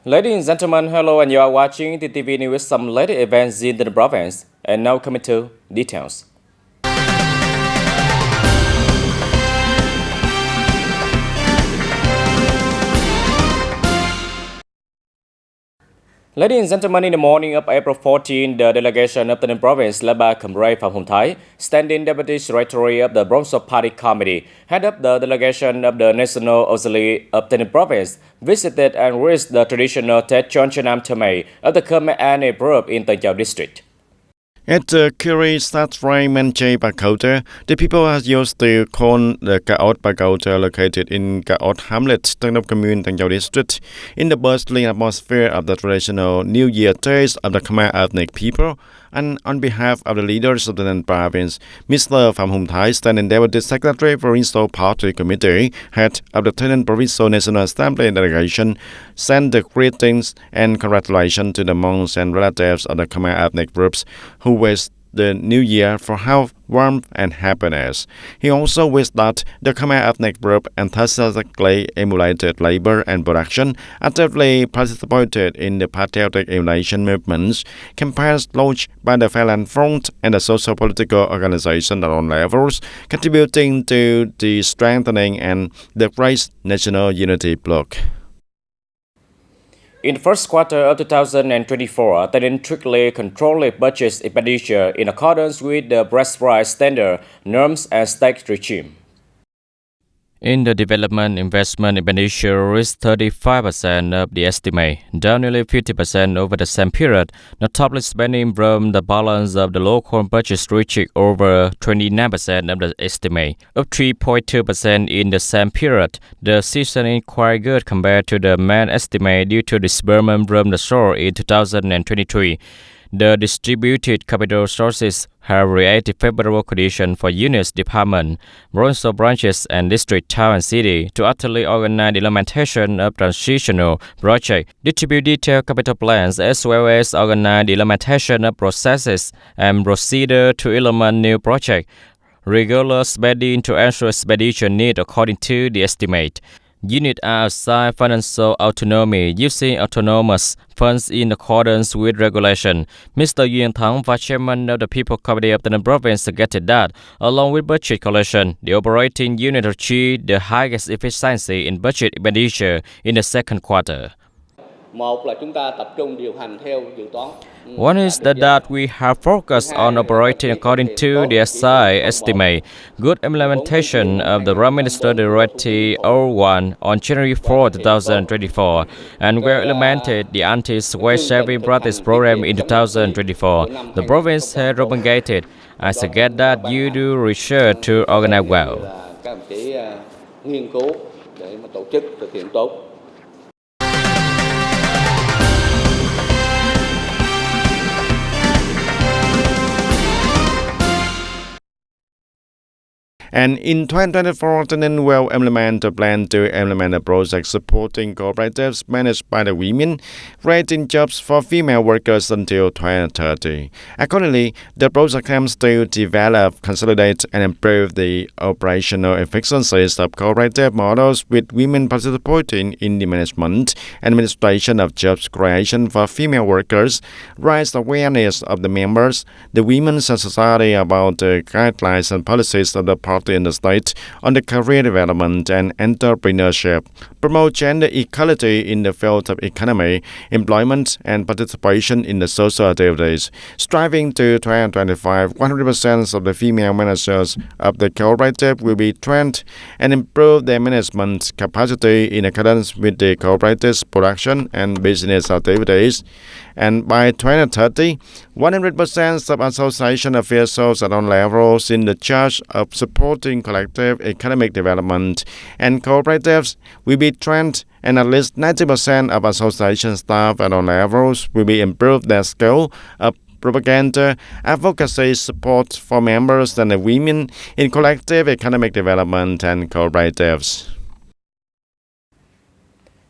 Ladies and gentlemen, hello, and you are watching TTV News, some latest events in the province. And now coming to details. Ladies and gentlemen, in the morning of April 14, the delegation of the province, led by Comrade Phạm Hồng Thái, standing deputy secretary of the Bronzo Party Committee, head up the delegation of the National Assembly of the province, visited and raised the traditional Tết Chon Nam Thame of the Khmer Ane group in Tân district. At the Curie Stadtfrei Menche Pagoda, the people are used to call the Kaot Pagoda located in Kaot Hamlet, Tangnam Commune, Tangjau district, in the bustling atmosphere of the traditional New Year days of the Khmer ethnic people. And on behalf of the leaders of the province, Mr. Phạm Hồng Thái, standing deputy secretary Provincial Party Committee, head of the TayNinhTV Provincial National Assembly delegation, sent the greetings and congratulations to the monks and relatives of the Khmer ethnic groups who wish the new year for health, warmth, and happiness. He also wished that the Khmer ethnic group enthusiastically emulated labor and production, actively participated in the patriotic emulation movements, campaigns launched by the Phalanx Front and the socio-political organizations at all levels, contributing to the strengthening and the great national unity bloc. In the first quarter of 2024, TayNinhTV strictly controlled budget expenditure in accordance with the breast price standard, norms, and state regime. In the development investment expenditure reached 35% of the estimate, down nearly 50% over the same period. Notably spending from the balance of the local budget reaching over 29% of the estimate, up 3.2% in the same period. The season is quite good compared to the main estimate due to disbursement from the source in 2023. The distributed capital sources have created favorable conditions for units, department, Bronzo branches, and district, town, and city to utterly organize the implementation of transitional projects, distribute detailed capital plans, as well as organize the implementation of processes and procedure to implement new projects. Regular spending to ensure expedition needs according to the estimate. Units are assigned financial autonomy using autonomous funds in accordance with regulation. Mr. Yuan Thang, Vice Chairman of the People Committee of the province, suggested that, along with budget collection, the operating unit achieved the highest efficiency in budget expenditure in the second quarter. One is that we have focused on operating according to the SI estimate, good implementation of the Prime Minister Directive 01 on January 4, 2024, and we implemented the anti-waste saving practice program in 2024. The province has propagated. I suggest that you do research to organize well. And in 2024, TayNinhTV will implement a plan to implement a project supporting cooperatives managed by the women, creating jobs for female workers until 2030. Accordingly, the project aims to develop, consolidate, and improve the operational efficiencies of cooperative models with women participating in the management and administration of jobs creation for female workers, raise awareness of the members, the women and society about the guidelines and policies of the party in the state on the career development and entrepreneurship, promote gender equality in the field of economy, employment, and participation in the social activities. Striving to 2025, 100% of the female managers of the cooperative will be trained and improve their management capacity in accordance with the cooperative's production and business activities. And by 2030, 100% of association officials at all levels in the charge of supporting collective economic development and cooperatives will be trained, and at least 90% of association staff at all levels will be improved their skill of propaganda, advocacy, support for members and the women in collective economic development and cooperatives.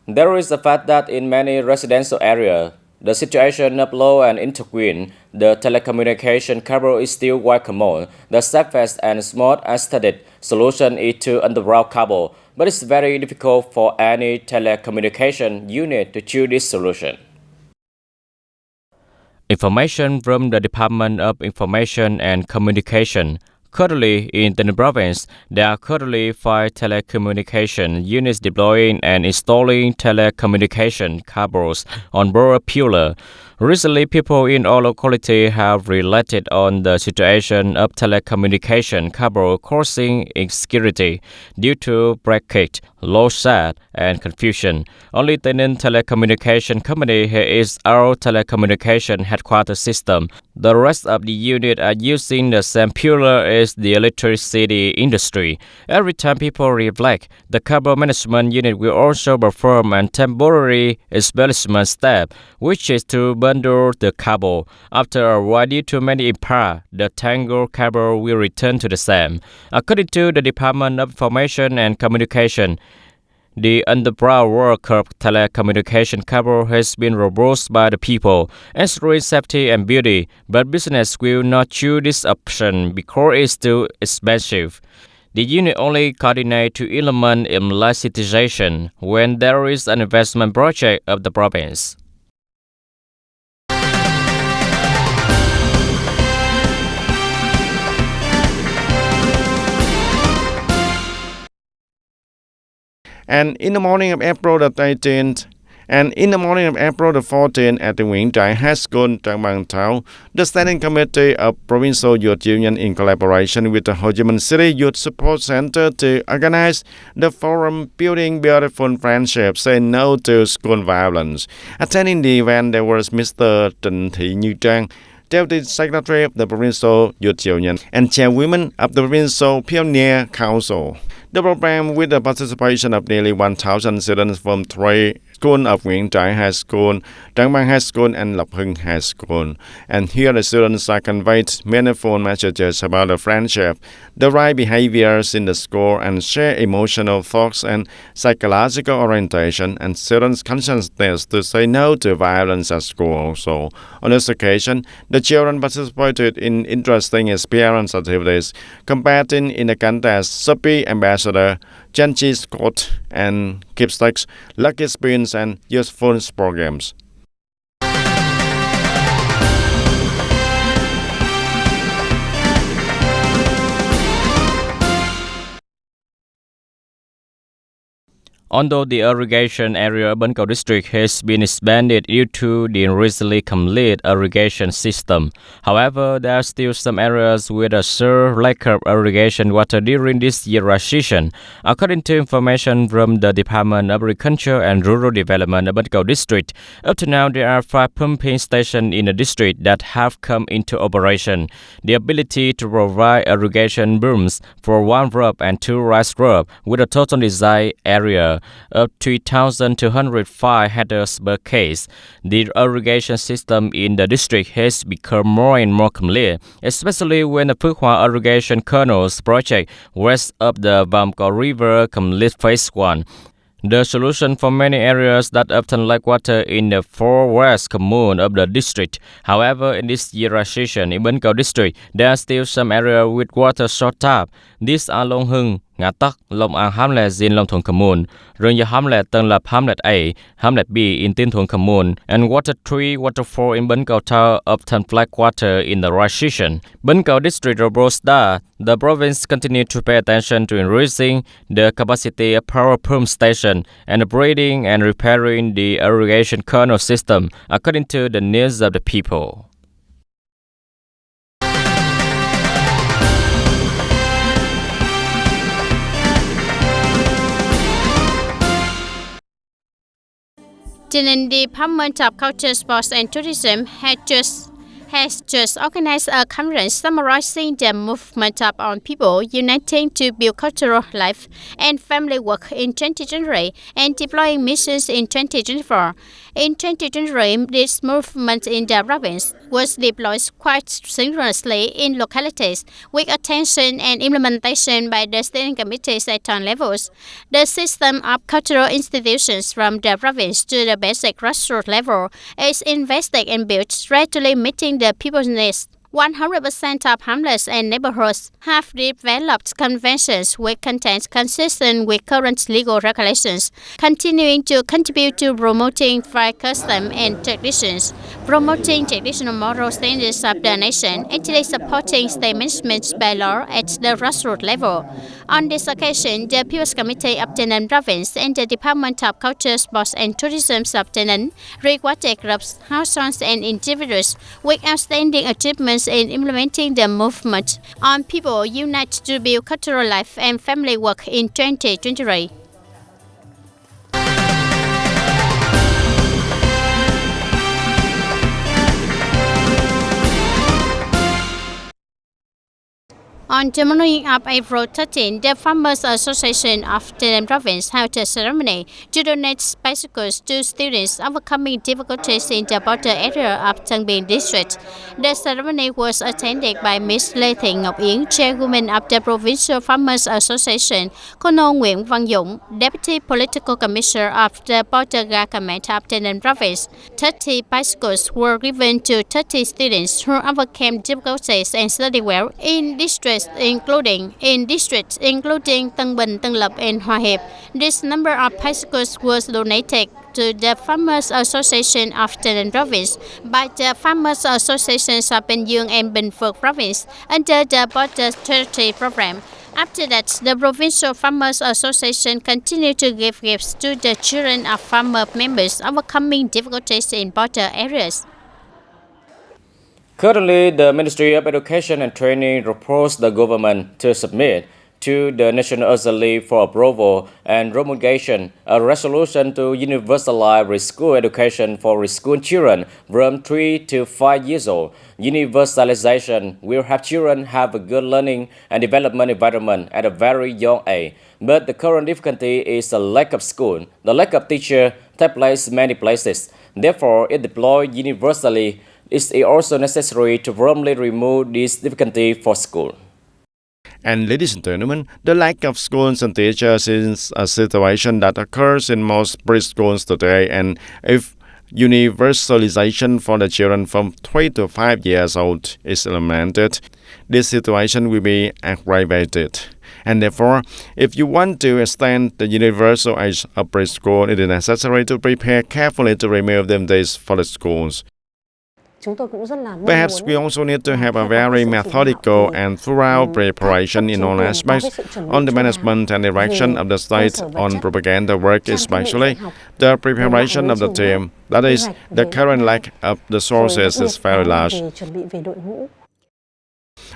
There is the fact that in many residential areas, The situation of low and intergreen, the telecommunication cable is still quite common. The safest and smart aesthetic solution is to underground cable, but it's very difficult for any telecommunication unit to choose this solution. Information from the Department of Information and Communication. Currently, in the province, there are currently 5 telecommunication units deploying and installing telecommunication cables on rural pillar. Recently, people in all localities have related on the situation of telecommunication cable causing insecurity due to breakage, loss and confusion. Only TayNinhTVToday company is our telecommunication headquarters system. The rest of the unit are using the same pillar as the electricity industry. Every time people reflect, the cable management unit will also perform a temporary establishment step, which is to bundle the cable. After a while, due to many impact, the tangled cable will return to the same. According to the Department of Information and Communication, the underground work of telecommunication cable has been robust by the people, ensuring safety and beauty, but business will not choose this option because it's too expensive. The unit only coordinates to implement electricization when there is an investment project of the province. And in the morning of April the 13th, and in the morning of April the 14th at the Nguyễn Trãi High School, Trang Bang Thao, the Standing Committee of Provincial Youth Union in collaboration with the Ho Chi Minh City Youth Support Center to organize the forum Building Beautiful Friendships, Say No to School Violence. Attending the event there was Mr. Trịnh Thị Như Trang, Deputy Secretary of the Provincial Youth Union and Chairwoman of the Provincial Pioneer Council. The program, with the participation of nearly 1,000 students from 3 schools of Nguyễn Trãi High School, Trang Bang High School, and Lộc Hưng High School. And here the students are conveyed meaningful messages about the friendship, the right behaviors in the school, and share emotional thoughts and psychological orientation, and students' consciousness to say no to violence at school also. On this occasion, the children participated in interesting experience activities, competing in the contest Soapy Ambassador, Janchi Scott, and Keepsakes, Lucky Spins, and useful programs. Although the irrigation area of Bến Cầu district has been expanded due to the recently completed irrigation system, however, there are still some areas with a severe lack of irrigation water during this year's season. According to information from the Department of Agriculture and Rural Development of Bến Cầu district, up to now there are 5 pumping stations in the district that have come into operation. The ability to provide irrigation booms for 1 crop and 2 rice crops with a total desired area of 3,205 hectares per case. The irrigation system in the district has become more and more complete, especially when the Phước Hòa Irrigation Canals project west of the Vàm Cỏ River complete phase 1. The solution for many areas that often lack water in the 4 west communes of the district. However, in this year's season in Bến Cầu district, there are still some areas with water shortage. These are Long Hưng, Ngã Tắc, Long An Hamlet in Long Thuận Commune, Rừng Gia Hamlet, Tân Lập Hamlet A, Hamlet B in Tiên Thuận Commune, and Water 3, Water 4 in Bến Cầu Tower often lack water in the right season. Bến Cầu district reports that the province continues to pay attention to increasing the capacity of power pump station and upgrading and repairing the irrigation canal system according to the needs of the people. The Department of Culture, Sports and Tourism has just organized a conference summarizing the movement up on people uniting to build cultural life and family work in 2023 and deploying missions in 2024. In 2023, this movement in the province was deployed quite synchronously in localities with attention and implementation by the steering committees at town levels. The system of cultural institutions from the province to the basic grassroots level is invested and built, gradually meeting the people's needs. 100% of hamlets and neighborhoods have developed conventions with content consistent with current legal regulations, continuing to contribute to promoting fair custom and traditions, promoting traditional moral standards of the nation, actually supporting state management by law at the grassroots level. On this occasion, the People's Committee of TayNinh Province and the Department of Culture, Sports and Tourism of TayNinh rewarded groups, households and individuals with outstanding achievements in implementing the movement on people unite to build cultural life and family work in 2023. On the morning of April 13, the Farmers Association of TayNinh Province held a ceremony to donate bicycles to students overcoming difficulties in the border area of Tân Bình district. The ceremony was attended by Ms. Lê Thị Ngọc Yến, Chairwoman of the Provincial Farmers Association, Colonel Nguyễn Văn Dũng, Deputy Political Commissioner of the Border Government of TayNinh Province. 30 bicycles were given to 30 students who overcame difficulties and studied well in districts including Tân Bình, Tân Lập, and Hòa Hiệp. This number of bicycles was donated to the Farmers Association of TayNinh Province by the Farmers Associations of Bình Dương and Bình Phước Province under the Border Charity Program. After that, the Provincial Farmers Association continued to give gifts to the children of farmer members overcoming difficulties in border areas. Currently, the Ministry of Education and Training proposed the government to submit to the National Assembly for approval and promulgation a resolution to universalize preschool education for school children from 3 to 5 years old. Universalization will help children have a good learning and development environment at a very young age. But the current difficulty is the lack of school. The lack of teachers takes place in many places. Therefore, if deployed universally, it is also necessary to promptly remove this difficulty for school. And ladies and gentlemen, the lack of schools and teachers is a situation that occurs in most preschools today, and if universalization for the children from 3 to 5 years old is implemented, this situation will be aggravated. And therefore, if you want to extend the universal age of preschool, it is necessary to prepare carefully to remove them days for the schools. Perhaps we also need to have a very methodical and thorough preparation in all aspects on the management and direction of the state, on propaganda work especially. The preparation of the team, that is, the current lack of the sources, is very large.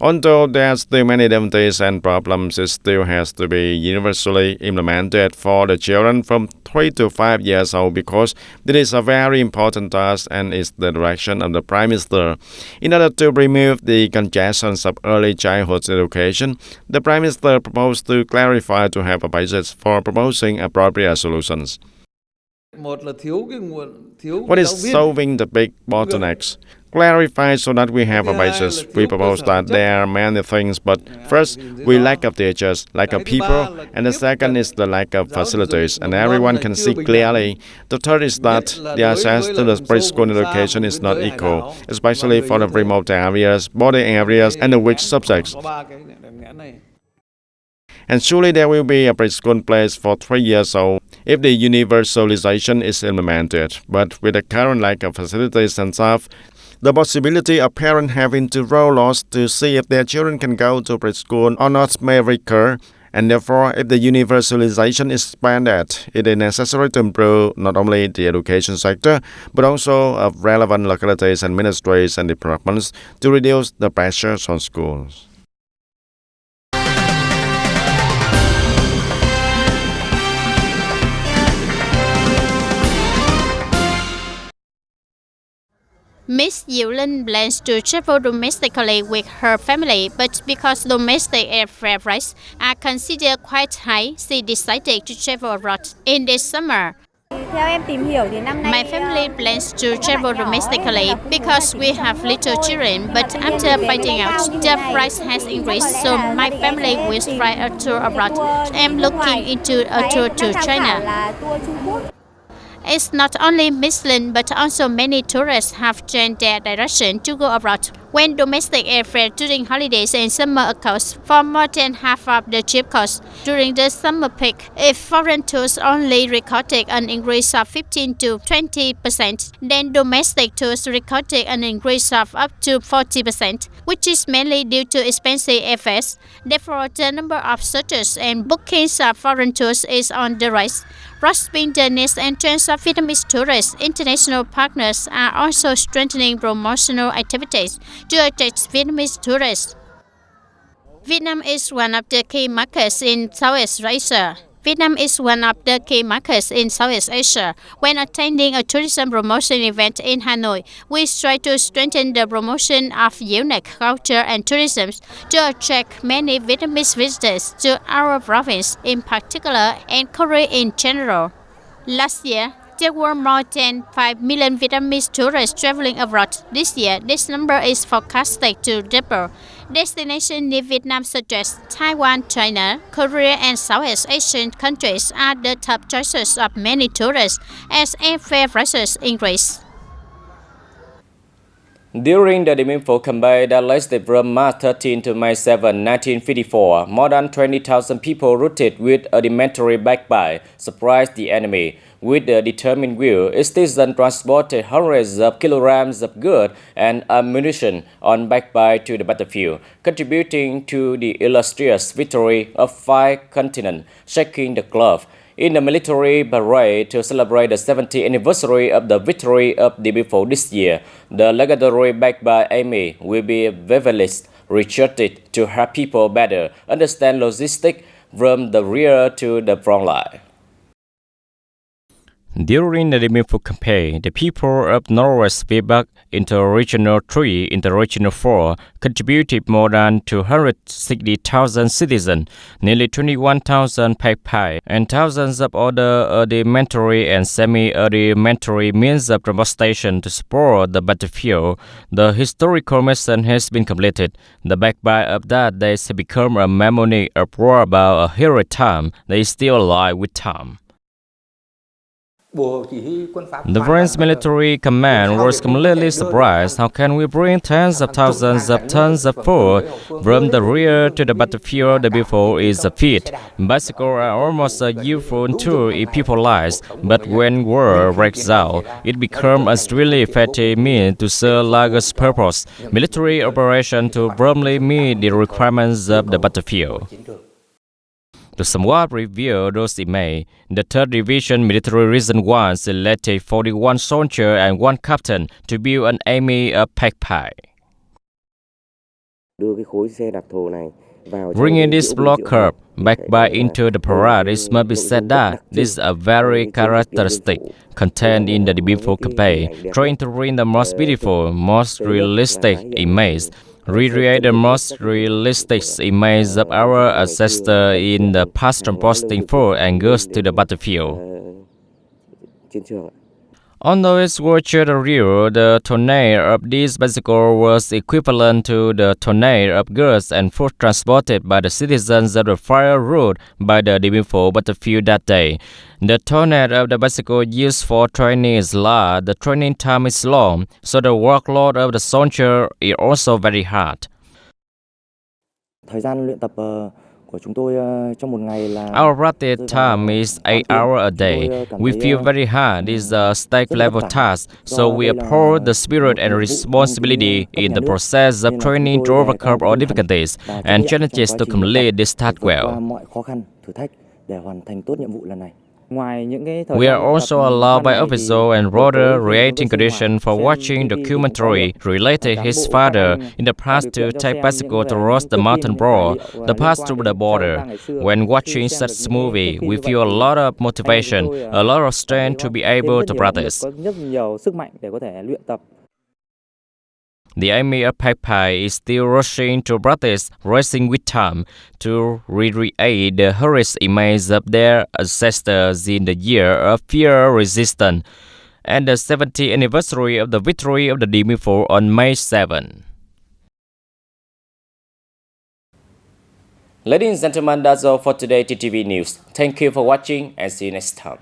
Although there are still many difficulties and problems, it still has to be universally implemented for the children from 3 to 5 years old because this is a very important task and is the direction of the Prime Minister. In order to remove the congestions of early childhood education, the Prime Minister proposed to clarify to have a basis for proposing appropriate solutions. What is solving the big bottlenecks? Clarify so that we have a basis. We propose that there are many things, but first, we lack of teachers, lack of people, and the second is the lack of facilities, and everyone can see clearly. The third is that the access to the preschool education is not equal, especially for the remote areas, border areas, and the weak subjects. And surely there will be a preschool place for 3 years old if the universalization is implemented. But with the current lack of facilities and staff, the possibility of parents having to roll loss to see if their children can go to preschool or not may recur, and therefore, if the universalization is expanded, it is necessary to improve not only the education sector, but also of relevant localities and ministries and departments to reduce the pressures on schools. Miss Yulin plans to travel domestically with her family, but because domestic airfare prices are considered quite high, she decided to travel abroad in this summer. My family plans to travel domestically because we have little children, but after finding out the price has increased, so my family will try a tour abroad. I'm looking into a tour to China. It's not only Michelin, but also many tourists have changed their direction to go abroad. When domestic airfare during holidays and summer accounts for more than half of the trip cost during the summer peak, if foreign tours only recorded an increase of 15 to 20%, then domestic tours recorded an increase of up to 40%, which is mainly due to expensive airfares. Therefore, the number of searches and bookings of foreign tours is on the rise. Grasping the needs and trends of Vietnamese tourists, international partners are also strengthening promotional activities to attract Vietnamese tourists. Vietnam is one of the key markets in Southeast Asia. Vietnam is one of the key markets in Southeast Asia. When attending a tourism promotion event in Hanoi, we try to strengthen the promotion of unique culture and tourism to attract many Vietnamese visitors to our province in particular and Korea in general. Last year, there were more than 5 million Vietnamese tourists traveling abroad. This year, this number is forecasted to double. Destinations near Vietnam such as Taiwan, China, Korea, and Southeast Asian countries are the top choices of many tourists as airfare prices increase. During the meaningful campaign that lasted from March 13 to May 7, 1954, more than 20,000 people routed with rudimentary backbite surprised the enemy. With the determined will, citizens transported hundreds of kilograms of goods and ammunition on backbite to the battlefield, contributing to the illustrious victory of 5 continents, shaking the globe. In the military parade to celebrate the 70th anniversary of the victory of the Before this year, the legendary backbite Amy will be vividly recorded to help people better understand logistics from the rear to the front line. During the meaningful campaign, the people of Northwest Vietnam Inter-Regional 3, Inter-Regional 4 contributed more than 260,000 citizens, nearly 21,000 pack and thousands of other rudimentary and semi-rudimentary means of transportation to support the battlefield. The historical mission has been completed. The backbite of that day has become a memory of war about a heroic time that is still alive with time. The French military command was completely surprised. How can we bring tens of thousands of tons of food from the rear to the battlefield before is a feat? Bicycles are almost a useful tool if people lies, but when war breaks out, it becomes a really effective means to serve largest purpose, military operation to promptly meet the requirements of the battlefield. To somewhat review those images, the 3rd Division Military Region 1 selected 41 soldiers and 1 captain to build an army of pack. Bringing this block curve backbite into the parade, it must be said that this is a very characteristic content in the beautiful campaign, trying to bring the most beautiful, most realistic image. Recreate the most realistic image of our ancestors in the past transporting food and goods to the battlefield. Although it was to the rear, the tonnage of this bicycle was equivalent to the tonnage of goods and food transported by the citizens of the fire route by the meaningful battlefield that day. The tonnage of the bicycle used for training is large, the training time is long, so the workload of the soldier is also very hard. Our practice time is 8 hours a day. We feel very hard. This is a stake-level task, so we uphold the spirit and responsibility in the process of training to overcome all difficulties and challenges to complete this task well. We are also allowed by official and broader creating conditions for watching documentary related his father in the past to take bicycle to cross the mountain road, the pass through the border. When watching such movie, we feel a lot of motivation, a lot of strength to be able to practice. The army of Pai is still rushing to practice racing with time to recreate the heroic image of their ancestors in the year of fear resistance and the 70th anniversary of the victory of the day before on May 7. Ladies and gentlemen, that's all for today TTV News. Thank you for watching and see you next time.